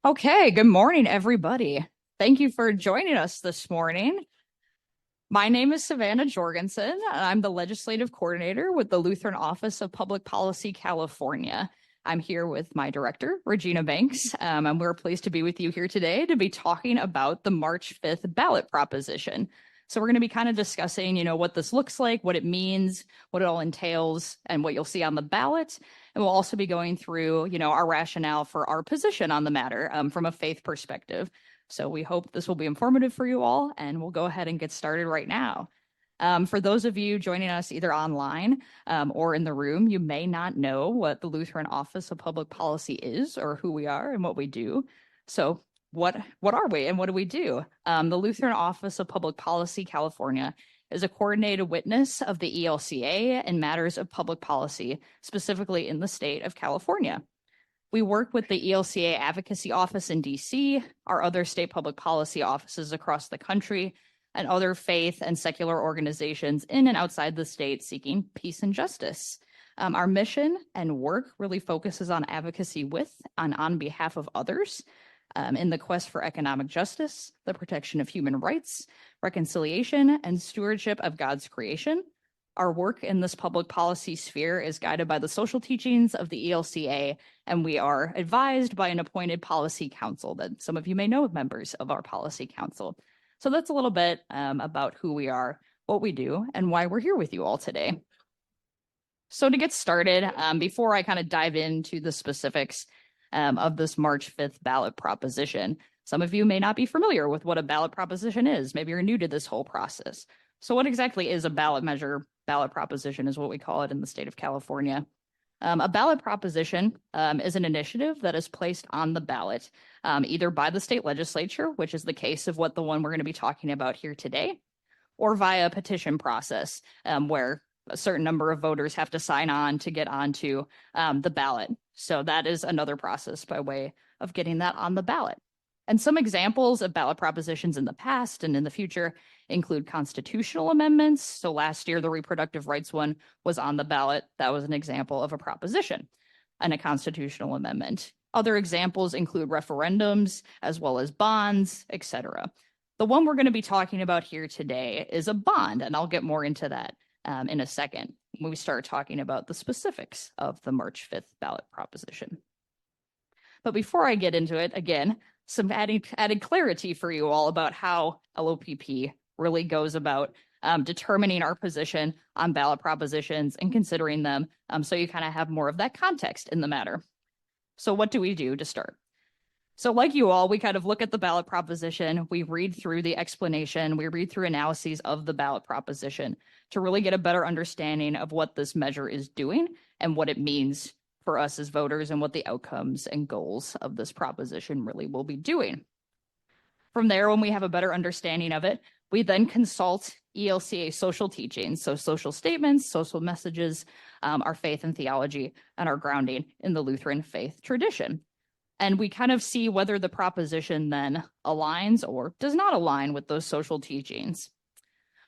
Okay, good morning, everybody. Thank you for joining us this morning. My name is Savannah Jorgensen, and I'm the Legislative Coordinator with the Lutheran Office of Public Policy, California. I'm here with my director, Regina Banks, and we're pleased to be with you here today to be talking about the March 5th ballot proposition. So we're going to be kind of discussing, what this looks like, what it means, what it all entails, and what you'll see on the ballot. And we'll also be going through, our rationale for our position on the matter from a faith perspective. So we hope this will be informative for you all, and we'll go ahead and get started right now. For those of you joining us either online or in the room, you may not know what the Lutheran Office of Public Policy is or who we are and what we do. So what are we and what do we do? The Lutheran Office of Public Policy, California, is a coordinated witness of the ELCA in matters of public policy, specifically in the state of California. We work with the ELCA Advocacy Office in DC, our other state public policy offices across the country, and other faith and secular organizations in and outside the state seeking peace and justice. Our mission and work really focuses on advocacy with and on behalf of others in the quest for economic justice, the protection of human rights, reconciliation, and stewardship of God's creation. Our work in this public policy sphere is guided by the social teachings of the ELCA, and we are advised by an appointed policy council that some of you may know members of our policy council. So that's a little bit about who we are, what we do, and why we're here with you all today. So to get started, before I kind of dive into the specifics of this March 5th ballot proposition, some of you may not be familiar with what a ballot proposition is. Maybe you're new to this whole process. So what exactly is a ballot measure? Ballot proposition is what we call it in the state of California. A ballot proposition is an initiative that is placed on the ballot, either by the state legislature, which is the case of what the one we're going to be talking about here today, or via a petition process where a certain number of voters have to sign on to get onto the ballot. So that is another process by way of getting that on the ballot. And some examples of ballot propositions in the past and in the future include constitutional amendments. So last year, the reproductive rights one was on the ballot. That was an example of a proposition and a constitutional amendment. Other examples include referendums, as well as bonds, etc. The one we're going to be talking about here today is a bond, and I'll get more into that in a second when we start talking about the specifics of the March 5th ballot proposition. But before I get into it, again, some added clarity for you all about how LOPP really goes about determining our position on ballot propositions and considering them, so you kind of have more of that context in the matter. So what do we do to start? So like you all, we kind of look at the ballot proposition, we read through the explanation, we read through analyses of the ballot proposition to really get a better understanding of what this measure is doing and what it means for us as voters and what the outcomes and goals of this proposition really will be doing. From there, when we have a better understanding of it, we then consult ELCA social teachings, so social statements, social messages, our faith and theology, and our grounding in the Lutheran faith tradition. And we kind of see whether the proposition then aligns or does not align with those social teachings.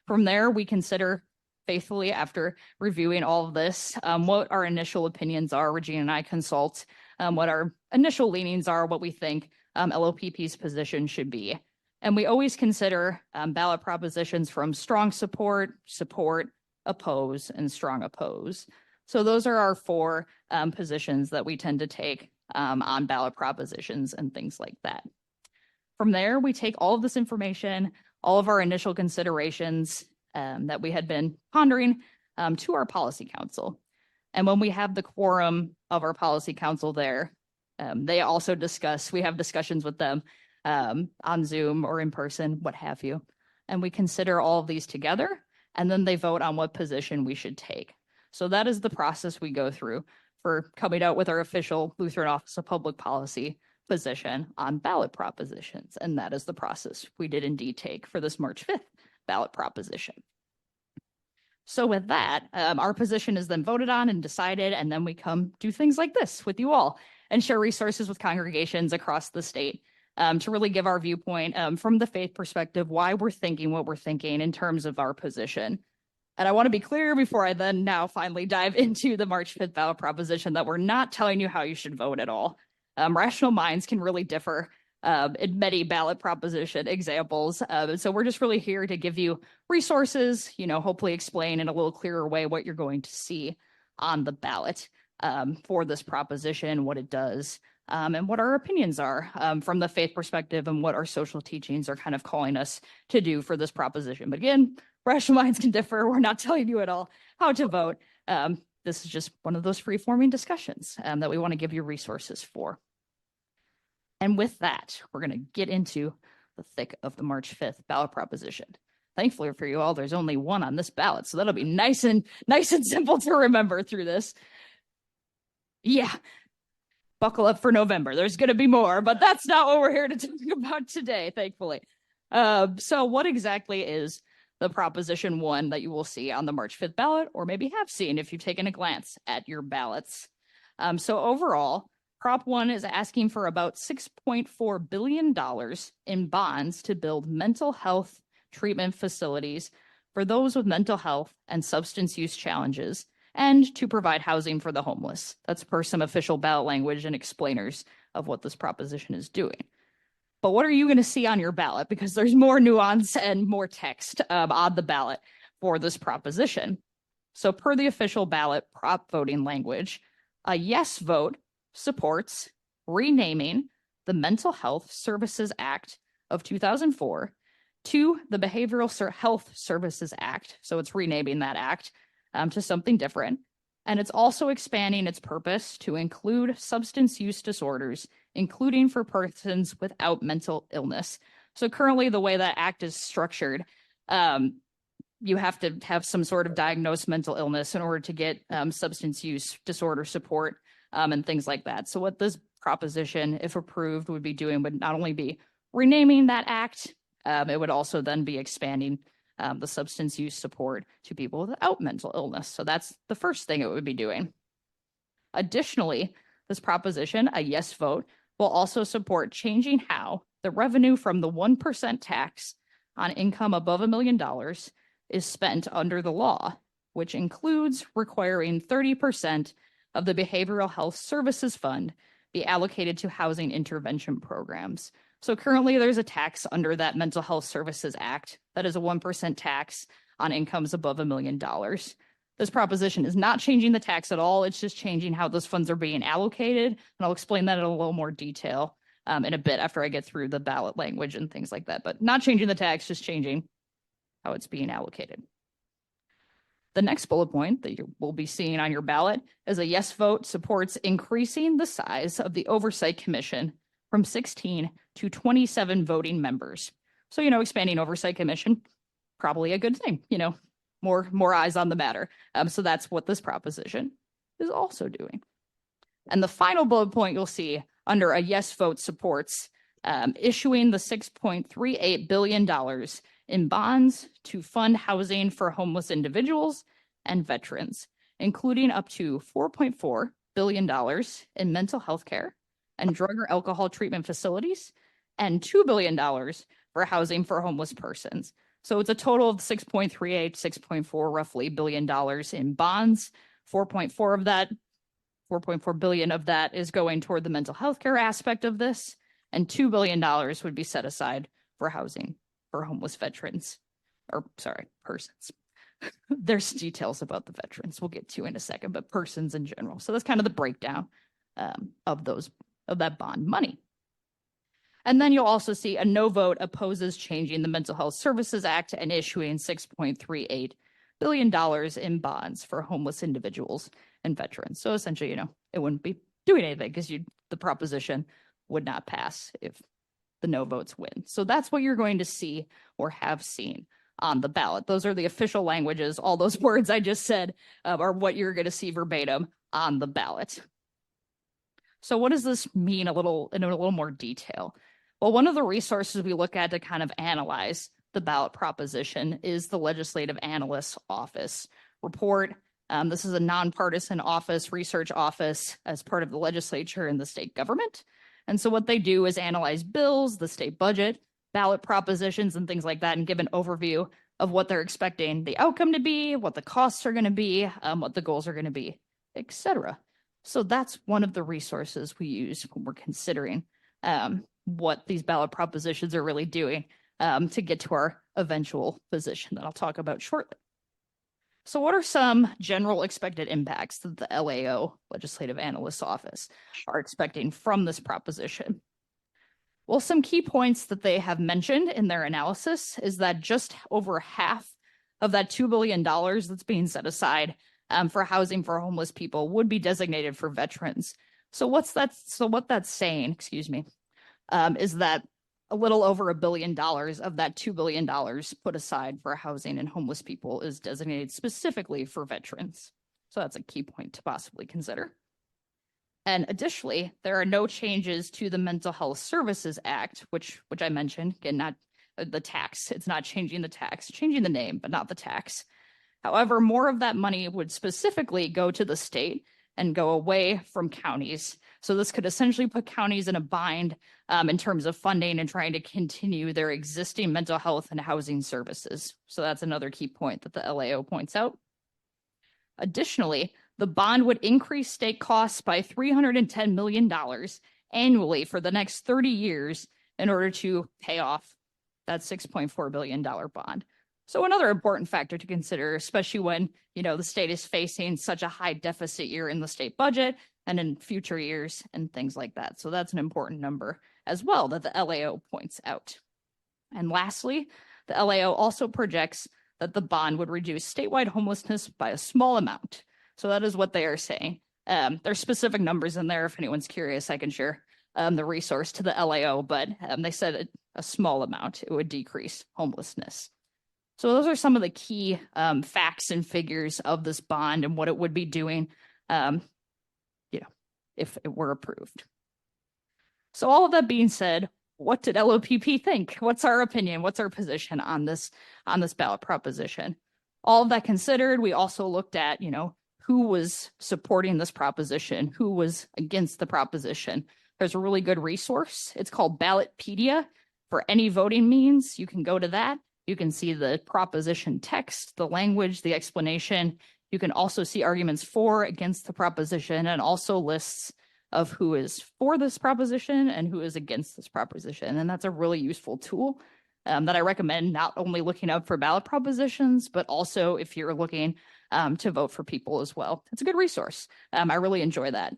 From there, we consider faithfully, after reviewing all of this, what our initial opinions are. Regina and I consult what our initial leanings are, what we think LOPP's position should be. And we always consider ballot propositions from strong support, oppose, and strong oppose. So those are our four positions that we tend to take on ballot propositions and things like that. From there, we take all of this information, all of our initial considerations that we had been pondering to our policy council. And when we have the quorum of our policy council there, they also we have discussions with them on Zoom or in person, what have you. And we consider all of these together, and then they vote on what position we should take. So that is the process we go through for coming out with our official Lutheran Office of Public Policy position on ballot propositions. And that is the process we did indeed take for this March 5th ballot proposition. So with that, our position is then voted on and decided, and then we come do things like this with you all and share resources with congregations across the state to really give our viewpoint from the faith perspective, why we're thinking what we're thinking in terms of our position. And I want to be clear before I then now finally dive into the March 5th ballot proposition that we're not telling you how you should vote at all. Rational minds can really differ in many ballot proposition examples. So we're just really here to give you resources, hopefully explain in a little clearer way what you're going to see on the ballot for this proposition, what it does, and what our opinions are from the faith perspective and what our social teachings are kind of calling us to do for this proposition. But again, rational minds can differ. We're not telling you at all how to vote. This is just one of those free-forming discussions that we want to give you resources for. And with that, we're going to get into the thick of the March 5th ballot proposition. Thankfully for you all, there's only one on this ballot, so that'll be nice and simple to remember through this. Yeah, buckle up for November. There's going to be more, but that's not what we're here to talk about today, thankfully. So what exactly is the Proposition 1 that you will see on the March 5th ballot, or maybe have seen if you've taken a glance at your ballots? So overall, Prop 1 is asking for about $6.4 billion in bonds to build mental health treatment facilities for those with mental health and substance use challenges, and to provide housing for the homeless. That's per some official ballot language and explainers of what this proposition is doing. But what are you going to see on your ballot? Because there's more nuance and more text on the ballot for this proposition. So per the official ballot prop voting language, a yes vote supports renaming the Mental Health Services Act of 2004 to the Behavioral Health Services Act. So it's renaming that act to something different. And it's also expanding its purpose to include substance use disorders, including for persons without mental illness. So currently the way that act is structured, you have to have some sort of diagnosed mental illness in order to get substance use disorder support and things like that. So what this proposition, if approved, would be doing would not only be renaming that act, it would also then be expanding the substance use support to people without mental illness. So that's the first thing it would be doing. Additionally, this proposition, a yes vote, will also support changing how the revenue from the 1% tax on income above $1 million is spent under the law, which includes requiring 30% of the Behavioral Health Services Fund be allocated to housing intervention programs. So currently there's a tax under that Mental Health Services Act that is a 1% tax on incomes above $1 million. This proposition is not changing the tax at all. It's just changing how those funds are being allocated. And I'll explain that in a little more detail in a bit after I get through the ballot language and things like that. But not changing the tax, just changing how it's being allocated. The next bullet point that you will be seeing on your ballot is a yes vote supports increasing the size of the Oversight Commission from 16 to 27 voting members. So, expanding Oversight Commission, probably a good thing, more eyes on the matter. So that's what this proposition is also doing. And the final bullet point you'll see under a yes vote supports issuing the $6.38 billion in bonds to fund housing for homeless individuals and veterans, including up to $4.4 billion in mental health care and drug or alcohol treatment facilities, and $2 billion for housing for homeless persons. So it's a total of 6.38, 6.4 roughly billion dollars in bonds. 4.4 billion of that is going toward the mental health care aspect of this, and $2 billion would be set aside for housing for homeless veterans, persons. There's details about the veterans we'll get to in a second, but persons in general. So that's kind of the breakdown of that bond money. And then you'll also see a no vote opposes changing the Mental Health Services Act and issuing $6.38 billion in bonds for homeless individuals and veterans. So essentially, it wouldn't be doing anything because the proposition would not pass if the no votes win. So that's what you're going to see or have seen on the ballot. Those are the official languages. All those words I just said are what you're going to see verbatim on the ballot. So what does this mean in a little more detail? Well, one of the resources we look at to kind of analyze the ballot proposition is the Legislative Analyst's Office report. This is a nonpartisan research office as part of the legislature and the state government. And so what they do is analyze bills, the state budget, ballot propositions, and things like that, and give an overview of what they're expecting the outcome to be, what the costs are going to be, what the goals are going to be, etc. So that's one of the resources we use when we're considering what these ballot propositions are really doing to get to our eventual position that I'll talk about shortly. So what are some general expected impacts that the LAO, Legislative Analyst's Office, are expecting from this proposition? Well, some key points that they have mentioned in their analysis is that just over half of that $2 billion that's being set aside for housing for homeless people would be designated for veterans. So what that's saying, excuse me, is that a little over $1 billion of that $2 billion put aside for housing and homeless people is designated specifically for veterans. So that's a key point to possibly consider. And additionally, there are no changes to the Mental Health Services Act, which I mentioned, again, not the tax. It's not changing the tax, changing the name, but not the tax. However, more of that money would specifically go to the state and go away from counties. So this could essentially put counties in a bind in terms of funding and trying to continue their existing mental health and housing services. So that's another key point that the LAO points out. Additionally, the bond would increase state costs by $310 million annually for the next 30 years in order to pay off that $6.4 billion bond. So another important factor to consider, especially when, the state is facing such a high deficit year in the state budget and in future years and things like that. So that's an important number as well that the LAO points out. And lastly, the LAO also projects that the bond would reduce statewide homelessness by a small amount. So that is what they are saying. There's specific numbers in there. If anyone's curious, I can share the resource to the LAO, but they said a small amount, it would decrease homelessness. So those are some of the key facts and figures of this bond and what it would be doing, if it were approved. So all of that being said, what did LOPP think? What's our opinion? What's our position on this ballot proposition? All of that considered, we also looked at, who was supporting this proposition, who was against the proposition. There's a really good resource. It's called Ballotpedia for any voting means. You can go to that. You can see the proposition text, the language, the explanation. You can also see arguments for, against the proposition, and also lists of who is for this proposition and who is against this proposition. And that's a really useful tool that I recommend not only looking out for ballot propositions, but also if you're looking to vote for people as well. It's a good resource. I really enjoy that.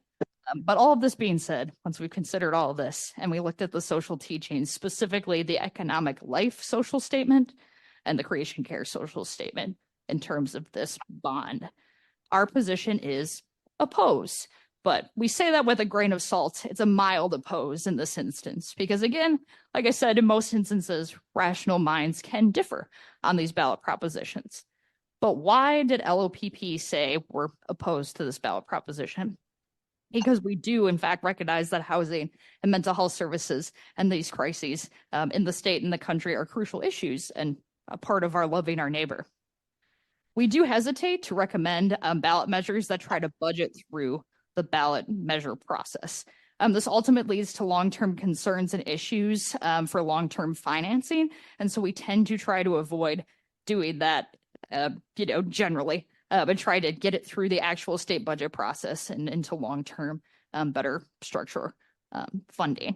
But all of this being said, once we've considered all of this and we looked at the social teachings, specifically the economic life social statement and the creation care social statement in terms of this bond, our position is oppose. But we say that with a grain of salt. It's a mild oppose in this instance, because again, like I said, in most instances, rational minds can differ on these ballot propositions. But why did LOPP say we're opposed to this ballot proposition? Because we do, in fact, recognize that housing and mental health services and these crises in the state and the country are crucial issues and a part of our loving our neighbor. We do hesitate to recommend ballot measures that try to budget through the ballot measure process. This ultimately leads to long-term concerns and issues for long-term financing. And so we tend to try to avoid doing that, generally, but try to get it through the actual state budget process and into long-term better structure funding.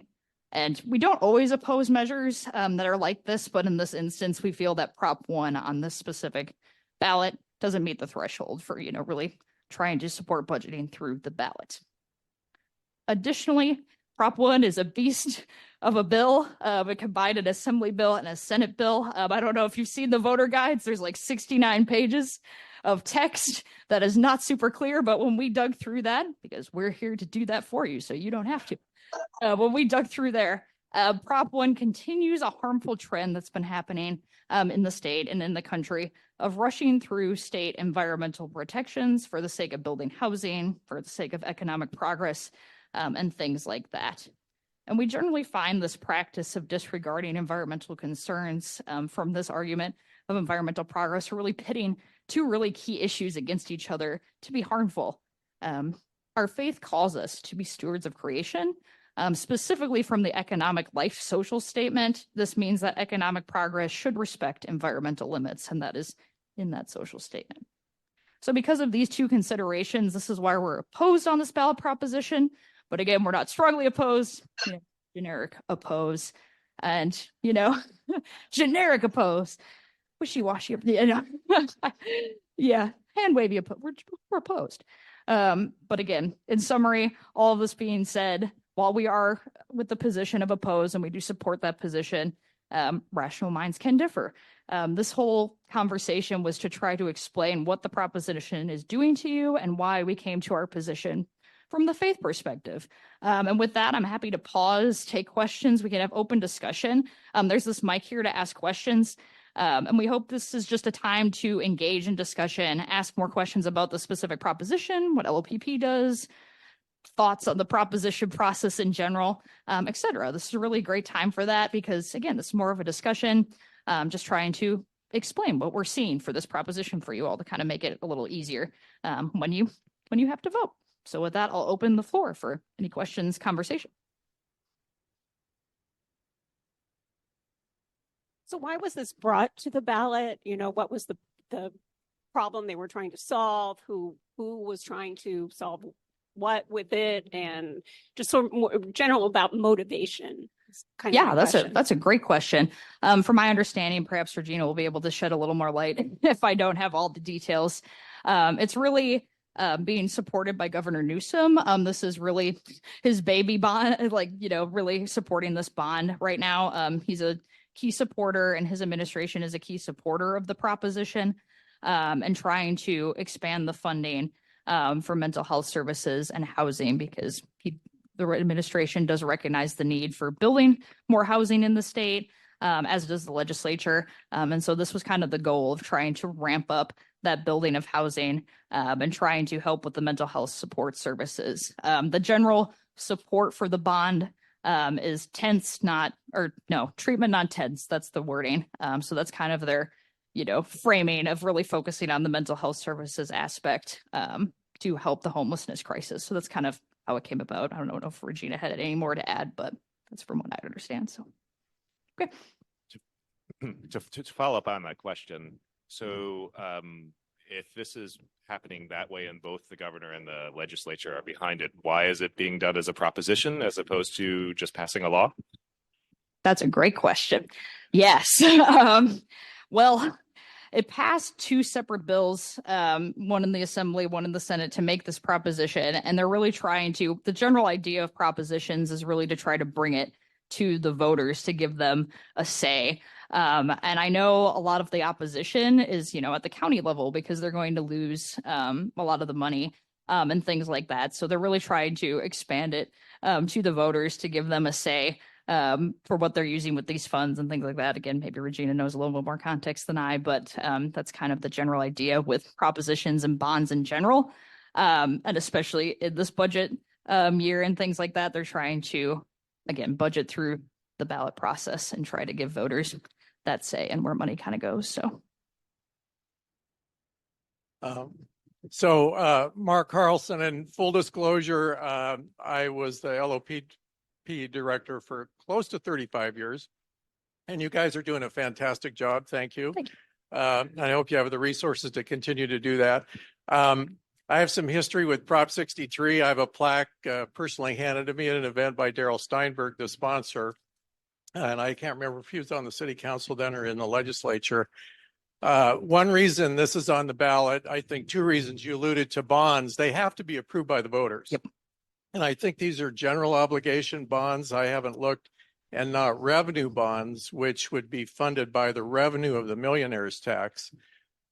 And we don't always oppose measures that are like this, but in this instance, we feel that Prop 1 on this specific ballot doesn't meet the threshold for, really trying to support budgeting through the ballot. Additionally, Prop 1 is a beast of a bill. It combined an Assembly bill and a Senate bill. I don't know if you've seen the voter guides. There's like 69 pages of text that is not super clear, but when we dug through that, because we're here to do that for you, so you don't have to. When we dug through there, Prop 1 continues a harmful trend that's been happening in the state and in the country of rushing through state environmental protections for the sake of building housing, for the sake of economic progress, and things like that. And we generally find this practice of disregarding environmental concerns from this argument of environmental progress, really pitting two really key issues against each other to be harmful. Our faith calls us to be stewards of creation, specifically from the economic life social statement. This means that economic progress should respect environmental limits, and that is in that social statement. So because of these two considerations, this is why we're opposed on this ballot proposition. But again, we're not strongly opposed, generic oppose, and, generic oppose, wishy-washy, yeah, hand wavy, we're opposed. But again, in summary, all of this being said, while we are with the position of oppose and we do support that position, rational minds can differ. This whole conversation was to try to explain what the proposition is doing to you and why we came to our position from the faith perspective. And with that, I'm happy to pause, take questions. We can have open discussion. There's this mic here to ask questions. And we hope this is just a time to engage in discussion, ask more questions about the specific proposition, what LOPP does, thoughts on the proposition process in general, et cetera. This is a really great time for that because, again, this is more of a discussion, just trying to explain what we're seeing for this proposition for you all to kind of make it a little easier when you have to vote. So with that, I'll open the floor for any questions, conversation. So why was this brought to the ballot? What was the problem they were trying to solve? Who was trying to solve what with it? And just sort of more general about motivation. Yeah, that's a great question. From my understanding, perhaps Regina will be able to shed a little more light if I don't have all the details. It's really being supported by Governor Newsom. This is really his baby bond, really supporting this bond right now. He's a key supporter and his administration is a key supporter of the proposition and trying to expand the funding for mental health services and housing because the administration does recognize the need for building more housing in the state, as does the legislature. And so this was kind of the goal of trying to ramp up that building of housing and trying to help with the mental health support services. The general support for the bond is treatment, not tense. That's the wording. So that's kind of their, framing of really focusing on the mental health services aspect to help the homelessness crisis. So that's kind of how it came about. I don't know if Regina had any more to add, but that's from what I understand. So, okay. To follow up on that question, so if this is happening that way and both the governor and the legislature are behind it, why is it being done as a proposition as opposed to just passing a law? That's a great question. Yes. Well, it passed two separate bills, one in the Assembly, one in the Senate, to make this proposition. And they're really the general idea of propositions is really to try to bring it to the voters to give them a say. And I know a lot of the opposition is, at the county level because they're going to lose a lot of the money and things like that. So they're really trying to expand it to the voters to give them a say for what they're using with these funds and things like that. Again, maybe Regina knows a little bit more context than I, but that's kind of the general idea with propositions and bonds in general. And especially in this budget year and things like that, they're trying to, again, budget through the ballot process and try to give voters that say and where money kind of goes. So Mark Carlson, in full disclosure, I was the LOPP director for close to 35 years, and you guys are doing a fantastic job. Thank you. Thank you. I hope you have the resources to continue to do that. I have some history with Prop 63. I have a plaque personally handed to me at an event by Darrell Steinberg, the sponsor. And I can't remember if he was on the city council then or in the legislature. One reason this is on the ballot, I think two reasons. You alluded to bonds. They have to be approved by the voters. Yep. And I think these are general obligation bonds. I haven't looked, and not revenue bonds, which would be funded by the revenue of the millionaire's tax.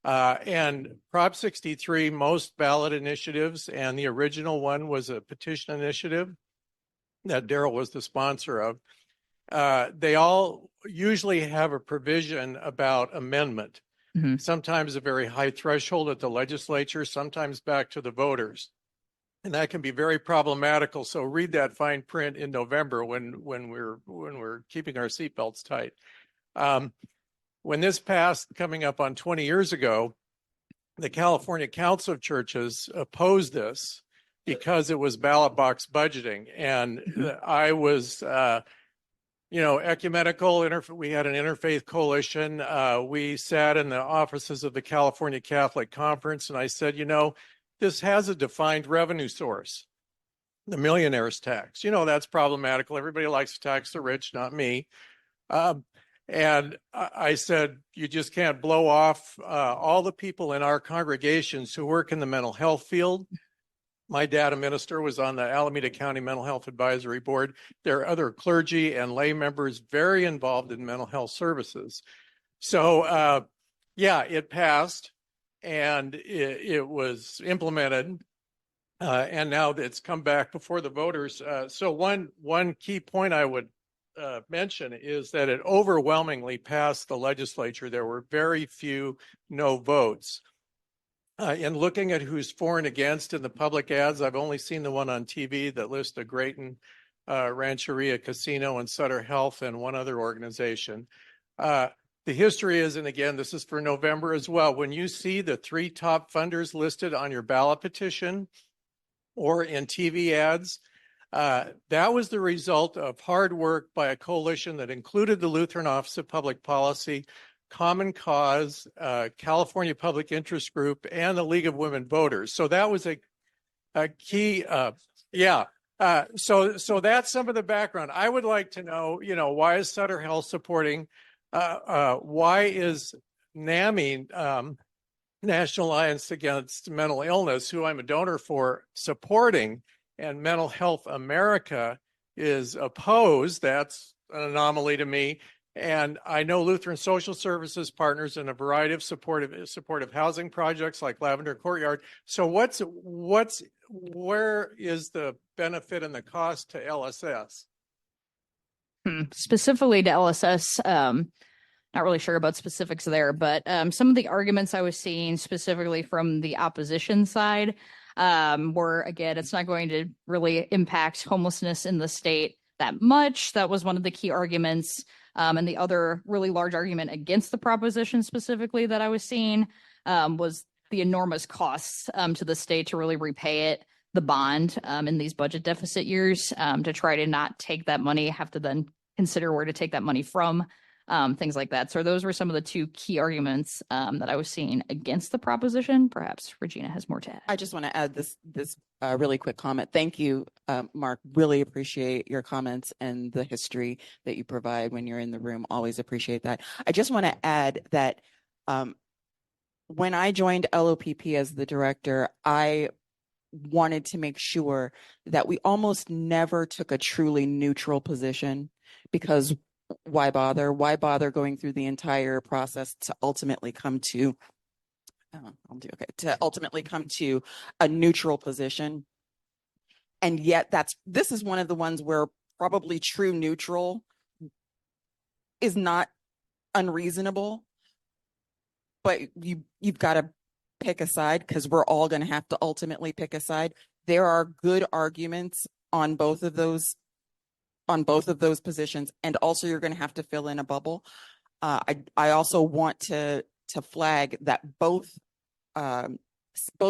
And Prop 63, most ballot initiatives, and the original one was a petition initiative that Darrell was the sponsor of. They all usually have a provision about amendment, sometimes a very high threshold at the legislature, sometimes back to the voters. And that can be very problematical. So read that fine print in November when we're keeping our seatbelts tight. When this passed, coming up on 20 years ago, the California Council of Churches opposed this because it was ballot box budgeting. And I was ecumenical, we had an interfaith coalition. We sat in the offices of the California Catholic Conference, and I said, this has a defined revenue source, the millionaire's tax. That's problematical. Everybody likes to tax the rich, not me. And I said, you just can't blow off all the people in our congregations who work in the mental health field. My dad, a minister, was on the Alameda County Mental Health Advisory Board. There are other clergy and lay members very involved in mental health services. So, it passed and it was implemented. And now it's come back before the voters. So one key point I would mention is that it overwhelmingly passed the legislature. There were very few no votes. In looking at who's for and against in the public ads, I've only seen the one on TV that lists a Grayton Rancheria Casino and Sutter Health and one other organization. The history is, and again, this is for November as well, when you see the 3 top funders listed on your ballot petition or in TV ads, that was the result of hard work by a coalition that included the Lutheran Office of Public Policy, Common Cause, California Public Interest Group, and the League of Women Voters. So that was a key, so that's some of the background. I would like to know, why is Sutter Health supporting, why is NAMI, National Alliance Against Mental Illness, who I'm a donor for, supporting, and Mental Health America is opposed? That's an anomaly to me. And I know Lutheran Social Services partners in a variety of supportive housing projects like Lavender Courtyard. So where is the benefit and the cost to LSS? Specifically to LSS, not really sure about specifics there, but some of the arguments I was seeing specifically from the opposition side were, again, it's not going to really impact homelessness in the state that much. That was one of the key arguments. And the other really large argument against the proposition specifically that I was seeing was the enormous costs to the state to really repay it, the bond in these budget deficit years, to try to not take that money, have to then consider where to take that money from, things like that. So those were some of the 2 key arguments that I was seeing against the proposition. Perhaps Regina has more to add. I just want to add this really quick comment. Thank you, Mark. Really appreciate your comments and the history that you provide when you're in the room. Always appreciate that. I just want to add that when I joined LOPP as the director, I wanted to make sure that we almost never took a truly neutral position, because why bother? Why bother going through the entire process to ultimately come to a neutral position? And yet this is one of the ones where probably true neutral is not unreasonable, but you've got to pick a side, because we're all going to have to ultimately pick a side. There are good arguments on both of those positions, and also you're going to have to fill in a bubble. I also want to flag that both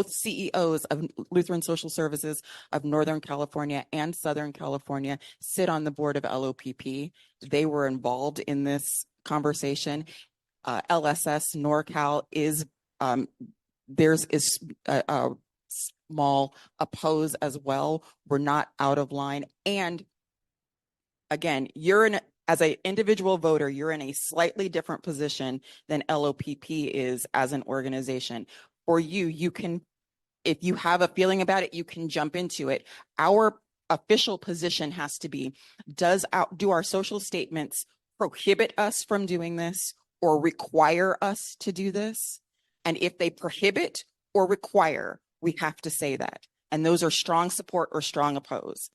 CEOs of Lutheran Social Services of Northern California and Southern California sit on the board of LOPP. They were involved in this conversation. LSS NorCal is there's a small oppose as well. We're not out of line. And again, as an individual voter, you're in a slightly different position than LOPP is as an organization. For you can, if you have a feeling about it, you can jump into it. Our official position has to be, do our social statements prohibit us from doing this or require us to do this? And if they prohibit or require, we have to say that. And those are strong support or strong oppose.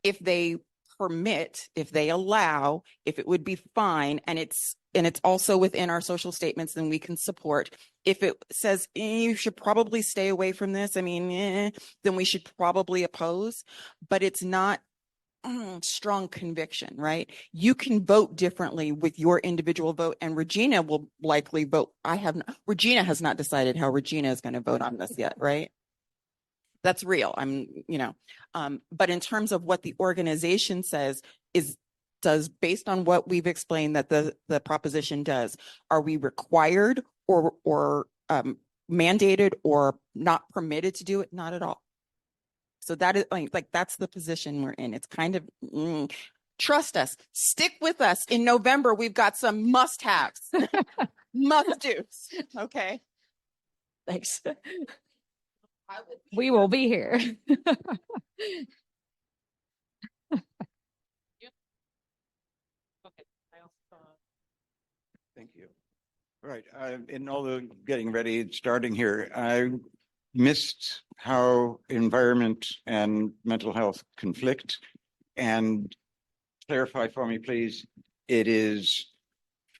If they permit, if they allow, if it would be fine, and it's also within our social statements, then we can support. If it says you should probably stay away from this, then we should probably oppose. But it's not strong conviction, right? You can vote differently with your individual vote, and Regina will likely vote. Regina has not decided how Regina is going to vote on this yet, right? That's real. But in terms of what the organization says is based on what we've explained that the proposition does, are we required or mandated or not permitted to do it? Not at all. So that is like that's the position we're in. It's kind of trust us, stick with us. In November, we've got some must-haves, must-dos. Okay. Thanks. We will be here. Thank you. All right. In all the getting ready, starting here, I missed how environment and mental health conflict. And clarify for me, please, it is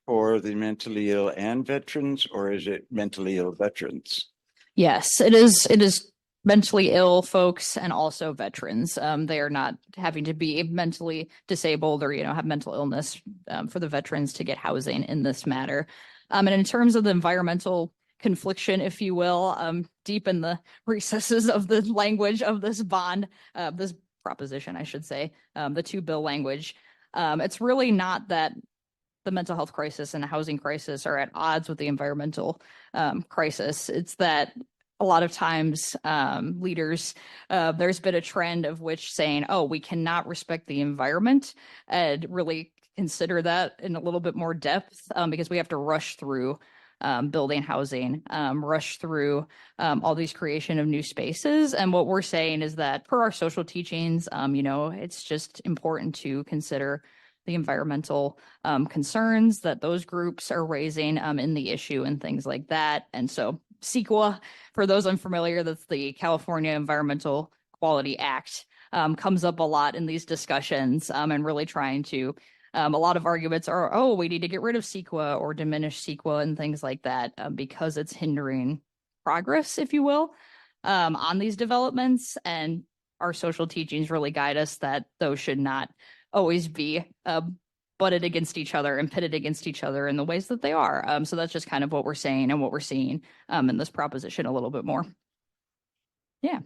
for the mentally ill and veterans, or is it mentally ill veterans? Yes, it is. It is mentally ill folks and also veterans. They are not having to be mentally disabled or, have mental illness for the veterans to get housing in this matter. And in terms of the environmental confliction, if you will, deep in the recesses of the language of this bond, this proposition, I should say, the two bill language, it's really not that the mental health crisis and the housing crisis are at odds with the environmental crisis. It's that a lot of times leaders, there's been a trend of which saying, oh, we cannot respect the environment and really consider that in a little bit more depth because we have to rush through building housing, rush through all these creation of new spaces. And what we're saying is that per our social teachings, it's just important to consider the environmental concerns that those groups are raising in the issue and things like that. And so CEQA, for those unfamiliar, that's the California Environmental Quality Act, comes up a lot in these discussions and really trying to, a lot of arguments are, oh, we need to get rid of CEQA or diminish CEQA and things like that because it's hindering progress, if you will, on these developments. And our social teachings really guide us that those should not always be butted against each other and pitted against each other in the ways that they are. So that's just kind of what we're saying and what we're seeing in this proposition a little bit more. Yeah.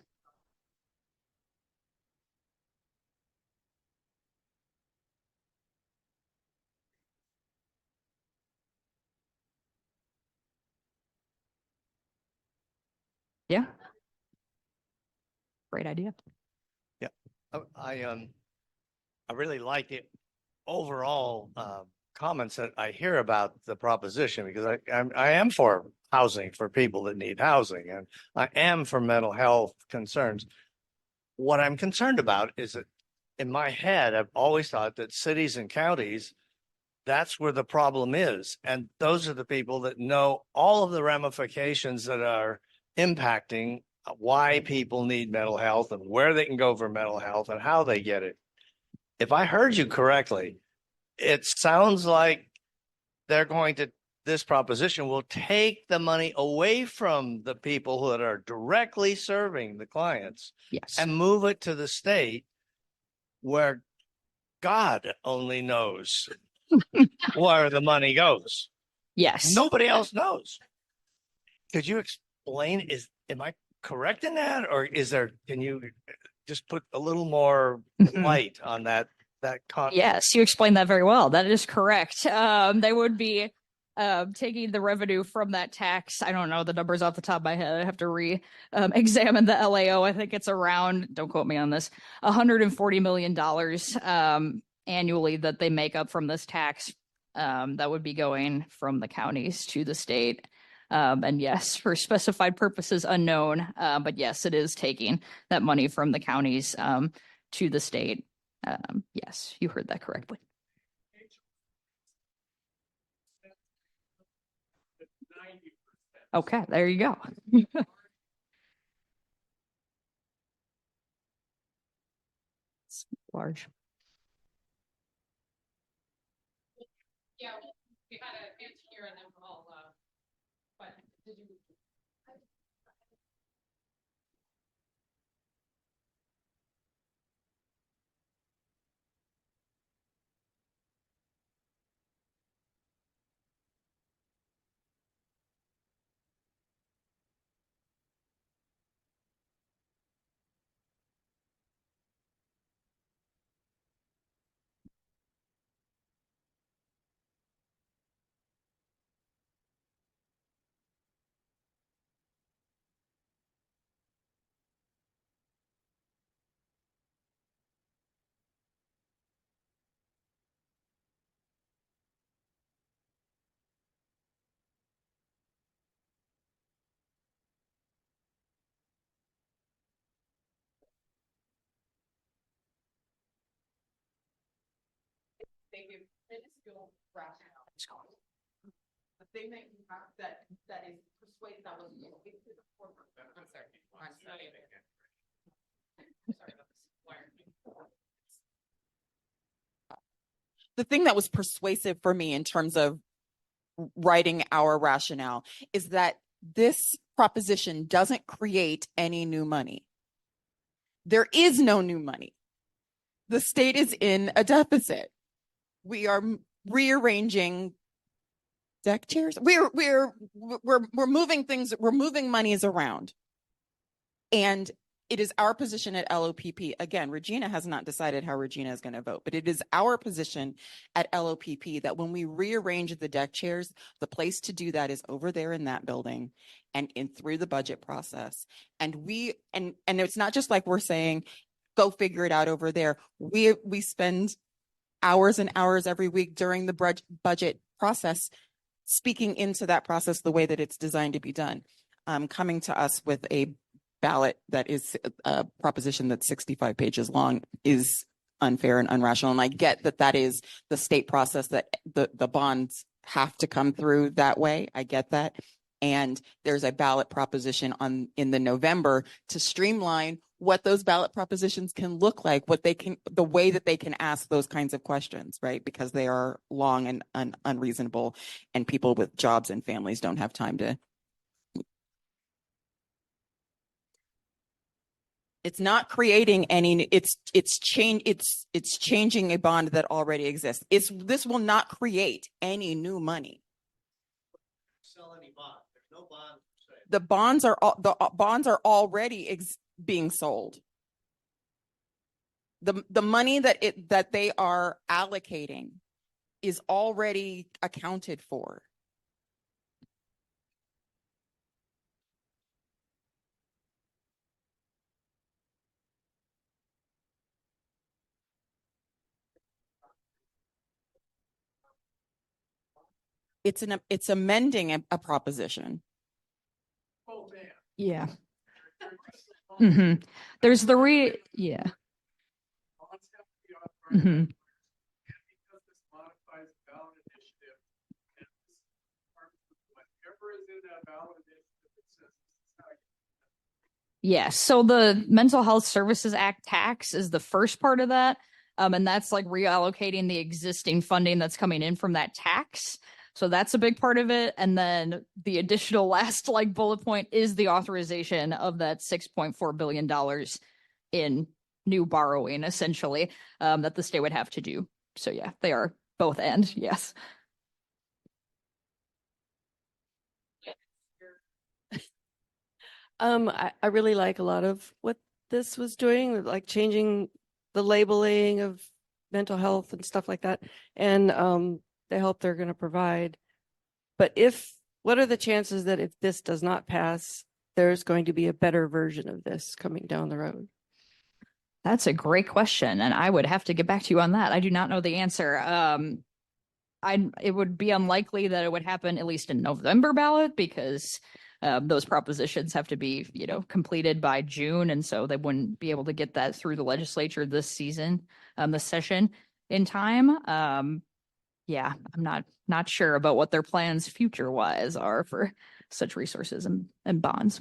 Yeah. Great idea. Yeah, I really like the overall comments that I hear about the proposition because I am for housing for people that need housing, and I am for mental health concerns. What I'm concerned about is that in my head, I've always thought that cities and counties, that's where the problem is. And those are the people that know all of the ramifications that are impacting why people need mental health and where they can go for mental health and how they get it. If I heard you correctly, it sounds like this proposition will take the money away from the people that are directly serving the clients. Yes. And move it to the state where God only knows where the money goes. Yes. Nobody else knows. Could you explain, am I correct in that? Or can you just put a little more light on that concept? Yes, you explained that very well. That is correct. They would be taking the revenue from that tax. I don't know the numbers off the top of my head. I have to examine the LAO. I think it's around, don't quote me on this, $140 million annually that they make up from this tax that would be going from the counties to the state. And yes, for specified purposes unknown, but yes, it is taking that money from the counties to the state. Yes, you heard that correctly. Okay, there you go. It's large. Yeah, we had a answer here and then we'll but did you? they give minuscule rationale. The thing that you have that is persuasive, that was. I'm sorry. I'm sorry about this. The thing that was persuasive for me in terms of writing our rationale is that this proposition doesn't create any new money. There is no new money. The state is in a deficit. We are rearranging deck chairs. We're moving things. We're moving monies around, and it is our position at LOPP. Again, Regina has not decided how Regina is going to vote, but it is our position at LOPP that when we rearrange the deck chairs, the place to do that is over there in that building and through the budget process. And and it's not just like we're saying, go figure it out over there. We spend hours and hours every week during the budget process speaking into that process the way that it's designed to be done. Coming to us with a ballot that is a proposition that's 65 pages long is unfair and unrational. And I get that that is the state process, that the bonds have to come through that way. I get that. And there's a ballot proposition in the November to streamline what those ballot propositions can look like, the way that they can ask those kinds of questions, right? Because they are long and unreasonable, and people with jobs and families don't have time to. It's not creating any. It's changing a bond that already exists. This will not create any new money. Sell any bond. There's no bond. The bonds are already being sold. The money that they are allocating is already accounted for. It's amending a proposition. Oh, man. Yeah. There's the yeah. Bonds have to be authorized. Mhm. And because this modifies the ballot initiative, and whatever is in that ballot initiative, it says this is how you. Yes. So the Mental Health Services Act tax is the first part of that. And that's like reallocating the existing funding that's coming in from that tax. So that's a big part of it. And then the additional last like bullet point is the authorization of that $6.4 billion in new borrowing, essentially, that the state would have to do. So yeah, they are both end. Yes. I really like a lot of what this was doing, like changing the labeling of mental health and stuff like that, and the help they're going to provide. But what are the chances that if this does not pass, there's going to be a better version of this coming down the road? That's a great question, and I would have to get back to you on that. I do not know the answer. It would be unlikely that it would happen at least in November ballot, because those propositions have to be, completed by June, and so they wouldn't be able to get that through the legislature this session in time. Yeah, I'm not sure about what their plans future-wise are for such resources and bonds.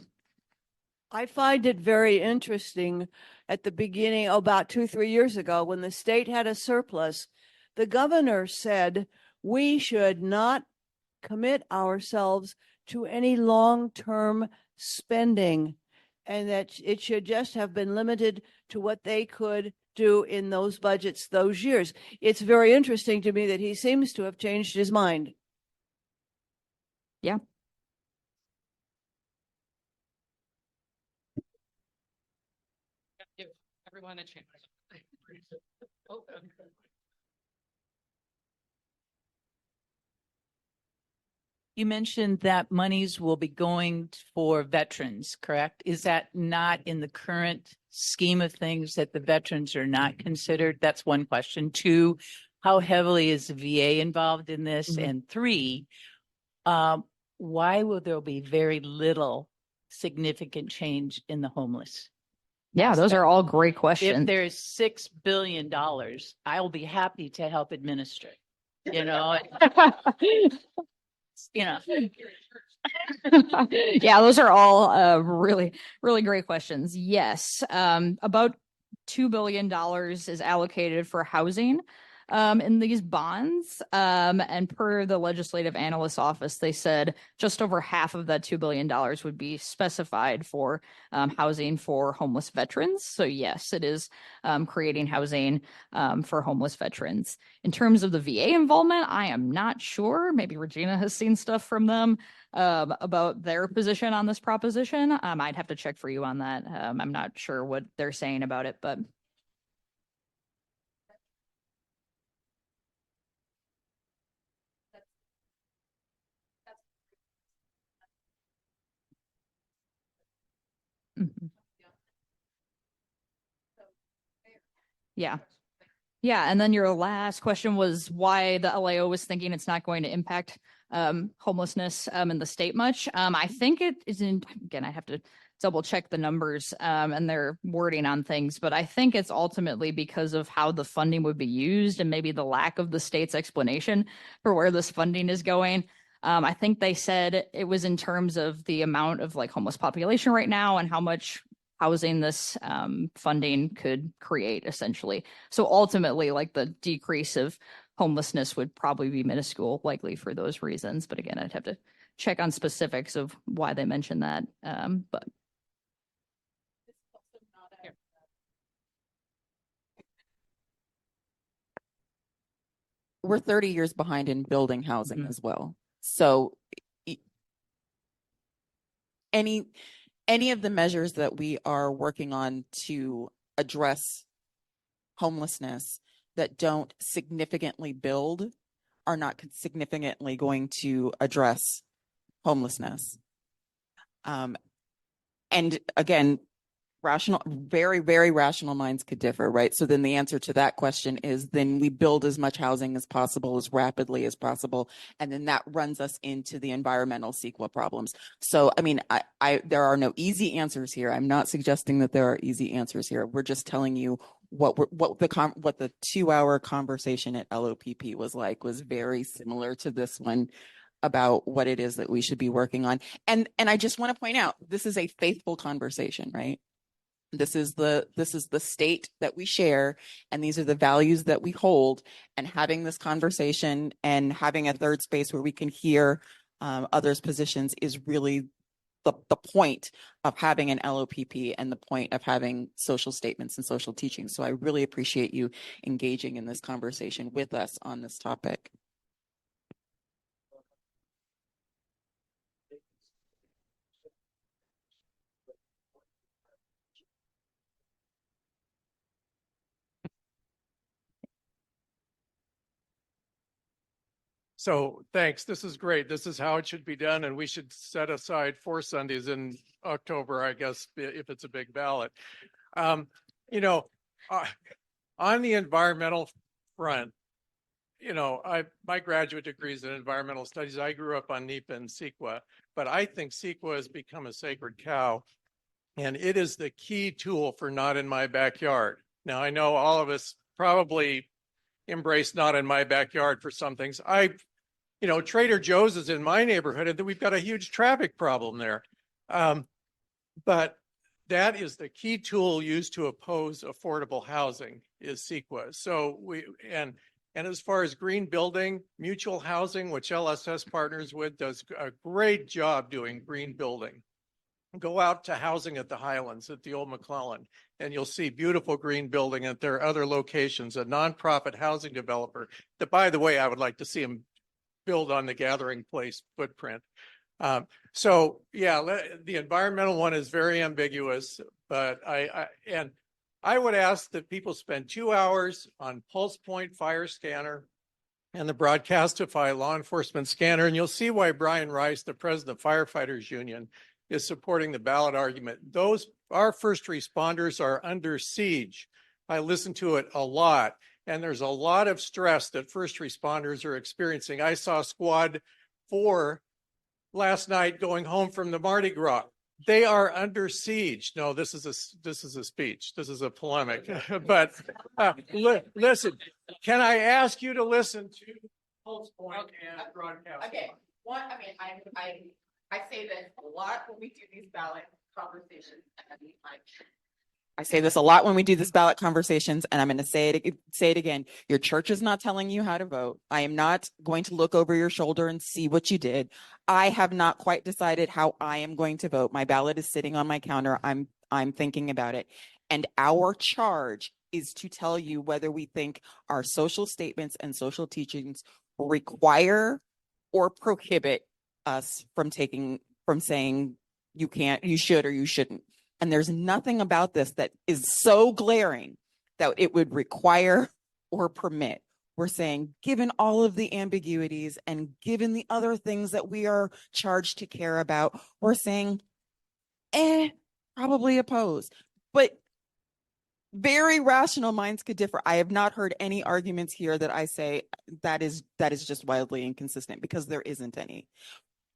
I find it very interesting. At the beginning, about 2-3 years ago, when the state had a surplus, the governor said we should not commit ourselves to any long-term spending, and that it should just have been limited to what they could do in those budgets those years. It's very interesting to me that he seems to have changed his mind. Yeah. Give everyone a chance. You mentioned that monies will be going for veterans, correct? Is that not in the current scheme of things, that the veterans are not considered? That's one question. 2, how heavily is the VA involved in this? And 3, why will there be very little significant change in the homeless? Yeah, those are all great If questions. there's $6 billion, I will be happy to help administer. You know, you know. Yeah, those are all really, really great questions. Yes, about $2 billion is allocated for housing in these bonds. And per the legislative analyst's office, they said just over half of that $2 billion would be specified for housing for homeless veterans. So yes, it is creating housing for homeless veterans. In terms of the VA involvement, I am not sure. Maybe Regina has seen stuff from them about their position on this proposition. I'd have to check for you on that. I'm not sure what they're saying about it, but Mhm. Yeah. Yeah, and then your last question was why the LAO was thinking it's not going to impact homelessness in the state much. I think it is in, again, I have to double check the numbers and their wording on things, but I think it's ultimately because of how the funding would be used and maybe the lack of the state's explanation for where this funding is going. I think they said it was in terms of the amount of like homeless population right now and how much housing this funding could create essentially. So ultimately, like the decrease of homelessness would probably be minuscule, likely for those reasons. But again, I'd have to check on specifics of why they mentioned that. But We're 30 years behind in building housing Mhm. as well. So any of the measures that we are working on to address homelessness that don't significantly build are not significantly going to address homelessness. And again, very, very rational minds could differ, right? So then the answer to that question is then we build as much housing as possible, as rapidly as possible. And then that runs us into the environmental CEQA problems. So, I mean, there are no easy answers here. I'm not suggesting that there are easy answers here. We're just telling you what the 2-hour conversation at LOPP was like was very similar to this one about what it is that we should be working on. And I just want to point out, this is a faithful conversation, right? This is the state that we share, and these are the values that we hold. And having this conversation and having a third space where we can hear others' positions is really the point of having an LOPP and the point of having social statements and social teaching. So I really appreciate you engaging in this conversation with us on this topic. So thanks. This is great. This is how it should be done. And we should set aside 4 Sundays in October, I guess, if it's a big ballot. You know, on the environmental front, you know, my graduate degree is in environmental studies. I grew up on NEPA and CEQA, but I think CEQA has become a sacred cow, and it is the key tool for not in my backyard. Now, I know all of us probably embrace not in my backyard for some things. You know, Trader Joe's is in my neighborhood, and we've got a huge traffic problem there. But that is the key tool used to oppose affordable housing is CEQA. So and as far as green building, mutual housing, which LSS partners with, does a great job doing green building. Go out to housing at the Highlands at the old McClellan, and you'll see beautiful green building at their other locations, a nonprofit housing developer that, by the way, I would like to see them build on the Gathering Place footprint. So yeah, the environmental one is very ambiguous, but I would ask that people spend 2 hours on Pulse Point Fire Scanner and the Broadcastify Law Enforcement Scanner, and you'll see why Brian Rice, the president of Firefighters Union, is supporting the ballot argument. Our first responders are under siege. I listen to it a lot, and there's a lot of stress that first responders are experiencing. I saw Squad 4 last night going home from the Mardi Gras. They are under siege. No, this is a speech. This is a polemic. But listen, can I ask you to listen to Holt's point and broadcast? Okay, I say this a lot when we do these ballot conversations. I say this a lot when we do this ballot conversations, and I'm going to say it again. Your church is not telling you how to vote. I am not going to look over your shoulder and see what you did. I have not quite decided how I am going to vote. My ballot is sitting on my counter. I'm thinking about it. And our charge is to tell you whether we think our social statements and social teachings require or prohibit us from saying you can't, you should, or you shouldn't. And there's nothing about this that is so glaring that it would require or permit. We're saying, given all of the ambiguities and given the other things that we are charged to care about, we're saying, probably oppose. But very rational minds could differ. I have not heard any arguments here that I say that is just wildly inconsistent, because there isn't any.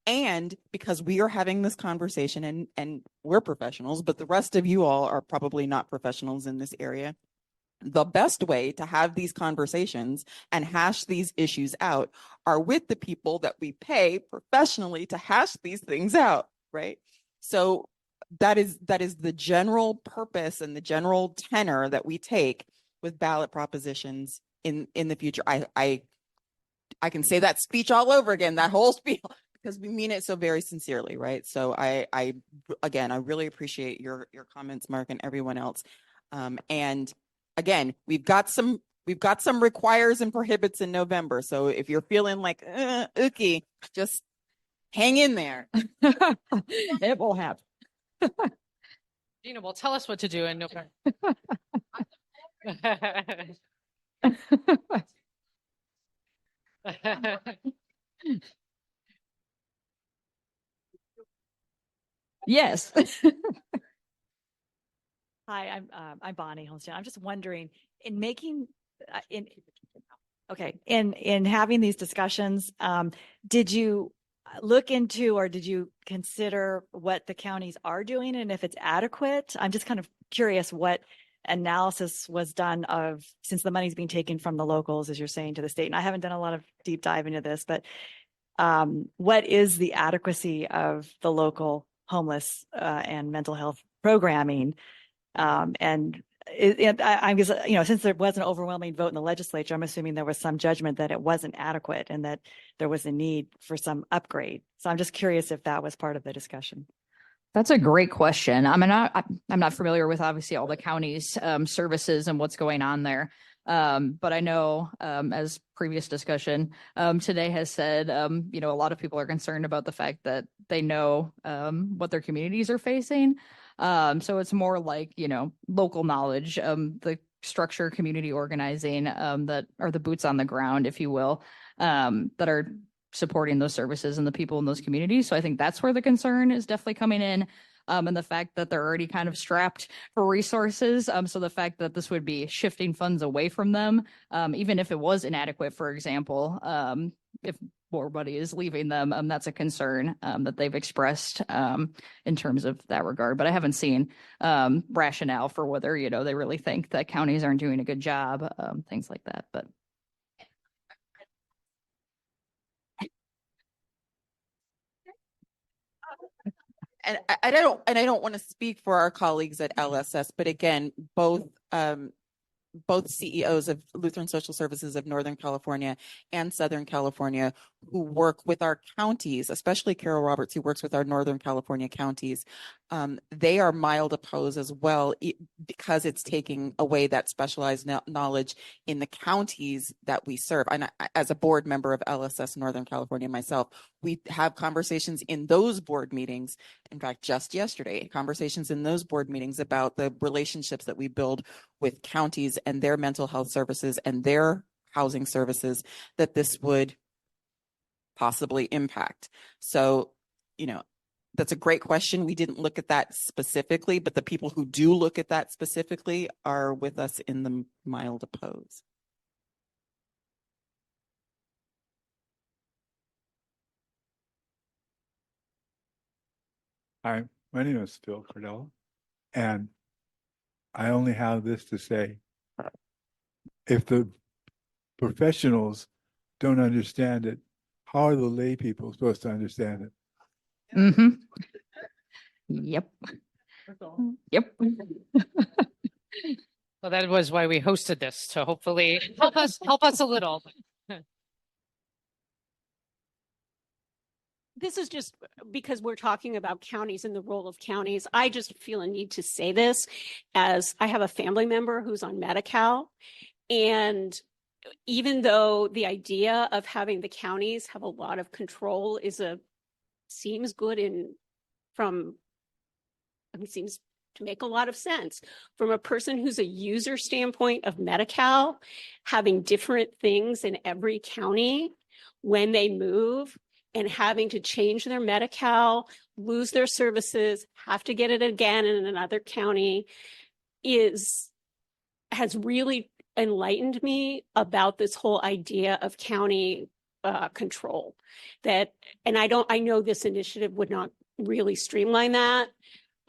And because we are having this conversation and we're professionals, but the rest of you all are probably not professionals in this area. The best way to have these conversations and hash these issues out are with the people that we pay professionally to hash these things out, right? So that is the general purpose and the general tenor that we take with ballot propositions in the future. I can say that speech all over again, that whole spiel, because we mean it so very sincerely, right? So I really appreciate your comments, Mark, and everyone else. And again, we've got some requires and prohibits in November. So if you're feeling like ookie, just hang in there. It will happen. Gina will tell us what to do in November. Yes. Hi, I'm Bonnie Holstein. I'm just wondering, in making in having these discussions, did you look into or did you consider what the counties are doing and if it's adequate? I'm just kind of curious what analysis was done of, since the money's being taken from the locals, as you're saying, to the state. And I haven't done a lot of deep dive into this, but what is the adequacy of the local homeless and mental health programming? And I'm just, since there was an overwhelming vote in the legislature, I'm assuming there was some judgment that it wasn't adequate and that there was a need for some upgrade. So I'm just curious if that was part of the discussion. That's a great question. I'm not familiar with obviously all the county's services and what's going on there. But I know, as previous discussion today has said, a lot of people are concerned about the fact that they know what their communities are facing. So it's more like, local knowledge, the structure, community organizing, that are the boots on the ground, if you will, that are supporting those services and the people in those communities. So I think that's where the concern is definitely coming in. And the fact that they're already kind of strapped for resources. So the fact that this would be shifting funds away from them, even if it was inadequate, for example, if more money is leaving them, that's a concern that they've expressed in terms of that regard. But I haven't seen rationale for whether, they really think that counties aren't doing a good job, things like that. But And I don't want to speak for our colleagues at LSS, but again, both CEOs of Lutheran Social Services of Northern California and Southern California, who work with our counties, especially Carol Roberts, who works with our Northern California counties, they are mild opposed as well, because it's taking away that specialized knowledge in the counties that we serve. And as a board member of LSS Northern California myself, we have conversations in those board meetings. In fact, just yesterday, conversations in those board meetings about the relationships that we build with counties and their mental health services and their housing services that this would possibly impact. So, that's a great question. We didn't look at that specifically, but the people who do look at that specifically are with us in the mild oppose. Hi, My name is Phil Cordell, and I only have this to say. If the professionals don't understand it, how are the lay people supposed to understand it? Mm-hmm. Yep. Yep. So that was why we hosted this, to hopefully help us a little. This is just because we're talking about counties and the role of counties. I just feel a need to say this, as I have a family member who's on Medi-Cal. And even though the idea of having the counties have a lot of control seems good seems to make a lot of sense from a person who's a user standpoint of Medi-Cal, having different things in every county when they move, and having to change their Medi-Cal, lose their services, have to get it again in another county, has really enlightened me about this whole idea of county control. I know this initiative would not really streamline that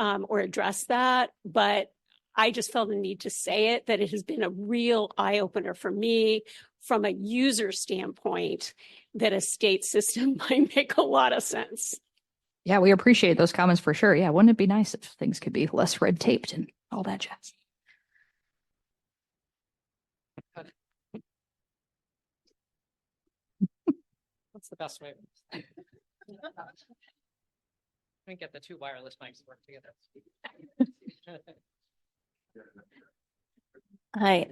or address that, but I just felt the need to say it, that it has been a real eye-opener for me from a user standpoint, that a state system might make a lot of sense. Yeah, we appreciate those comments for sure. Yeah, wouldn't it be nice if things could be less red taped and all that jazz? What's the best way? Let me get the two wireless mics to work together. Hi,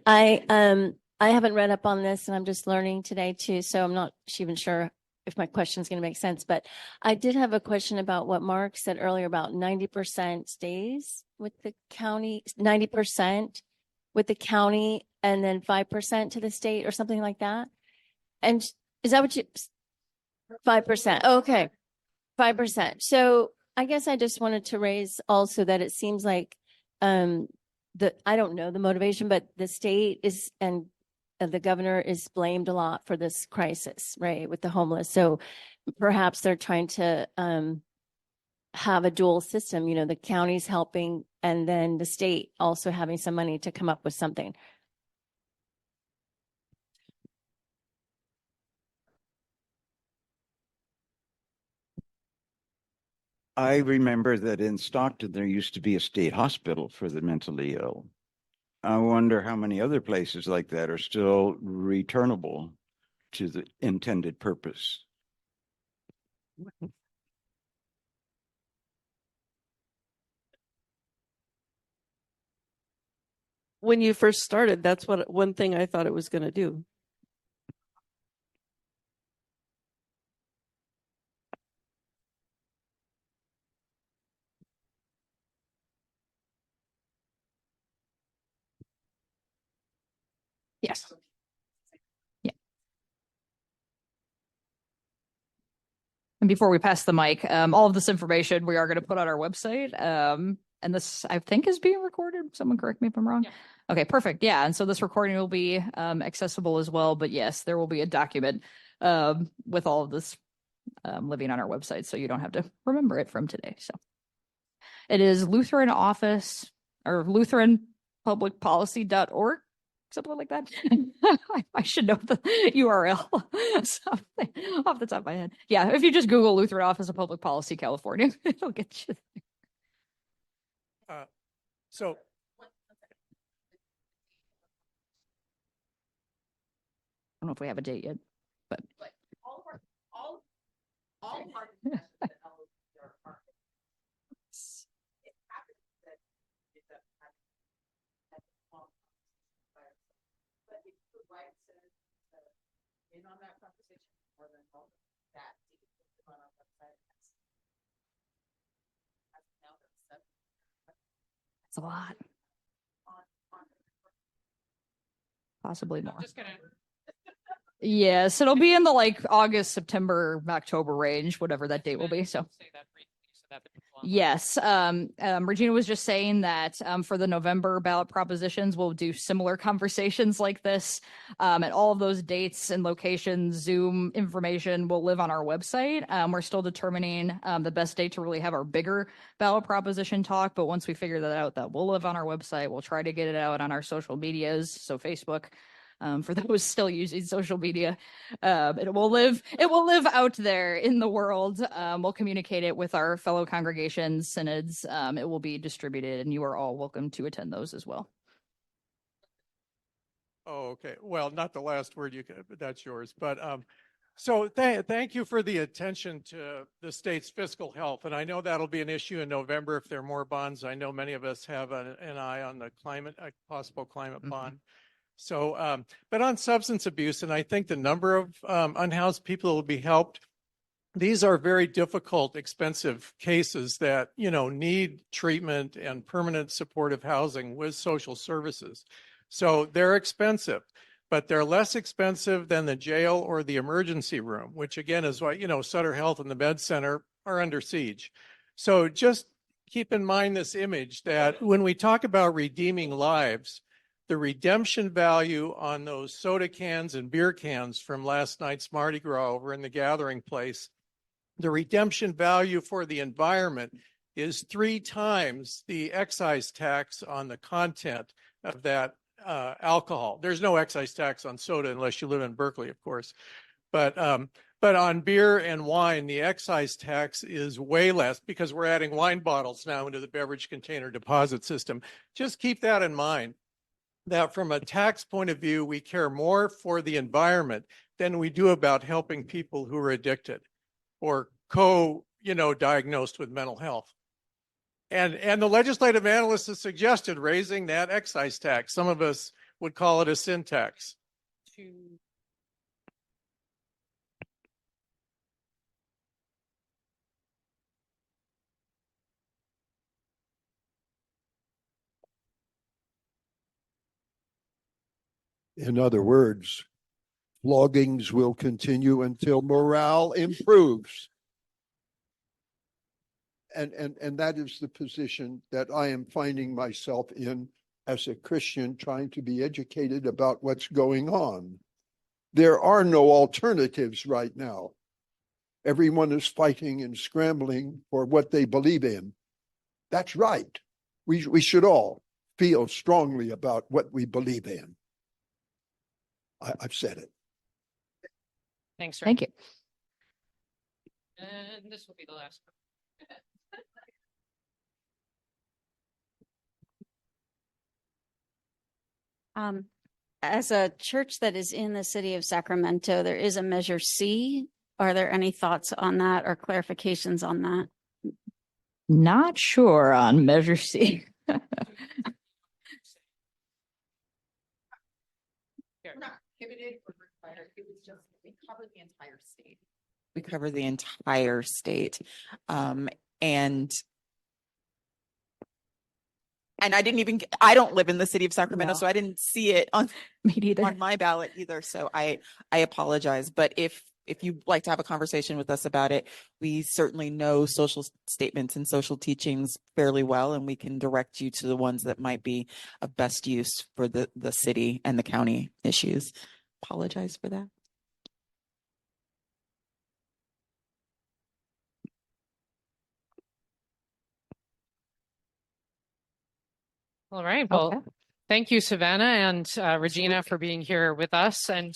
I haven't read up on this, and I'm just learning today too, so I'm not even sure if my question is going to make sense. But I did have a question about what Mark said earlier about 90% stays with the county, 90% with the county, and then 5% to the state, or something like that. And is that what you? 5%. Okay, 5%. So I guess I just wanted to raise also that it seems like I don't know the motivation, but the state is, and the governor is blamed a lot for this crisis, right, with the homeless. So perhaps they're trying to have a dual system, the county's helping and then the state also having some money to come up with something. I remember that in Stockton, there used to be a state hospital for the mentally ill. I wonder how many other places like that are still returnable to the intended purpose. When you first started, that's one thing I thought it was going to do. Yes. Yeah. And before we pass the mic, all of this information we are going to put on our website. And this, I think, is being recorded. Someone correct me if I'm wrong. Yeah. Okay, perfect. Yeah. And so this recording will be accessible as well. But yes, there will be a document with all of this living on our website, so you don't have to remember it from today. So it is Lutheran office or LutheranPublicPolicy.org. Something like that. I should know the URL something off the top of my head. Yeah, if you just Google Lutheran Office of Public Policy, California, it'll get you there. So I don't know if we have a date yet, but all parties it happens that it's but if you would like to in on that conversation, more than that, you can put them on our website. it's a lot. Possibly more. Just gonna. Yes, it'll be in the August, September, October range, whatever that date will be. So Say that briefly so Yes, Regina was just saying that for the November ballot propositions, we'll do similar conversations like this. And all of those dates and locations, Zoom information will live on our website. We're still determining the best date to really have our bigger ballot proposition talk. But once we figure that out, that will live on our website. We'll try to get it out on our social medias, so Facebook. For those still using social media, it will live out there in the world. We'll communicate it with our fellow congregations, synods. It will be distributed, and you are all welcome to attend those as well. Oh, okay. Well, not the last word, but that's yours. But so thank you for the attention to the state's fiscal health. And I know that'll be an issue in November if there are more bonds. I know many of us have an eye on the climate, a possible climate bond. So, but on substance abuse, and I think the number of unhoused people will be helped. These are very difficult, expensive cases that, need treatment and permanent supportive housing with social services. So they're expensive, but they're less expensive than the jail or the emergency room, which again is why, Sutter Health and the Med Center are under siege. So just keep in mind this image that when we talk about redeeming lives, the redemption value on those soda cans and beer cans from last night's Mardi Gras over in the gathering place, the redemption value for the environment is 3 times the excise tax on the content of that alcohol. There's no excise tax on soda unless you live in Berkeley, of course. But on beer and wine, the excise tax is way less because we're adding wine bottles now into the beverage container deposit system. Just keep that in mind, that from a tax point of view, we care more for the environment than we do about helping people who are addicted or diagnosed with mental health. And the legislative analysts have suggested raising that excise tax. Some of us would call it a sin tax. In other words, floggings will continue until morale improves. And that is the position that I am finding myself in as a Christian, trying to be educated about what's going on. There are no alternatives right now. Everyone is fighting and scrambling for what they believe in. That's right. We should all feel strongly about what we believe in. I've said it. Thanks. Thank you. And this will be the last one. As a church that is in the city of Sacramento, there is a Measure C. Are there any thoughts on that or clarifications on that? Not sure on Measure C. We're not prohibited or required. It was just, we cover the entire state. We cover the entire state. And I don't live in the city of Sacramento, so I didn't see it on my ballot either. So I apologize. But if you'd like to have a conversation with us about it, we certainly know social statements and social teachings fairly well, and we can direct you to the ones that might be of best use for the city and the county issues. Apologize for that. All right. Well, thank you, Savannah and Regina, for being here with us. And